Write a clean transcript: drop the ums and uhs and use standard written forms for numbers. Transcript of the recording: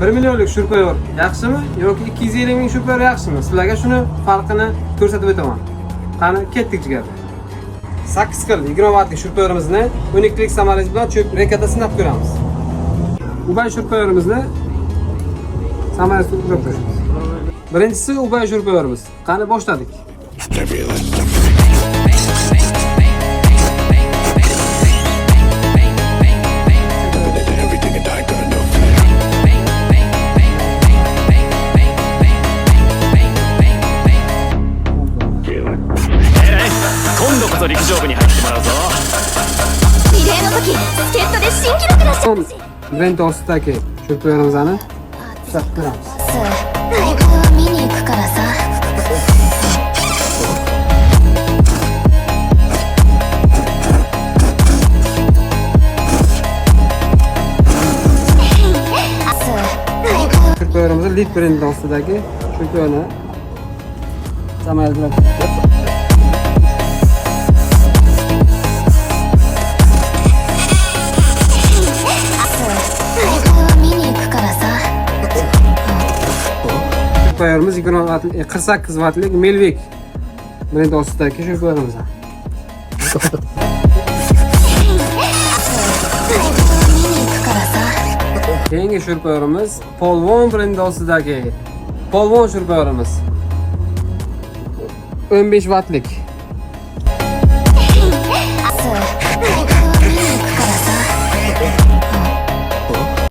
1 millionlik shurpayor yaxshimi yoki 250 ming shurpayor yaxshimi? Sizlarga shuni farqini ko'rsatib o'taman. Qani ketdik jigar. 8 xil 20 wattlik shurpayorimizni 12 lik samarasi bilan cho'p rekada sinab ko'ramiz. Ubay shurpayorimizni samarasida urib ko'ramiz. Birinchisi ubay shurpayorimiz. Qani boshladik. Brend ostidagi shurpayorimizni ushlab ko'ramiz. Shurpayorimizni Lead Brend ostidagi shurpayorni samarasi bilan shurpayorimiz 48 wattlik Melvik brend ostidagi shurpayorimiz. Keyingi shurpayorimiz Polvon brend ostidagi Polvon shurpayorimiz 15 wattlik.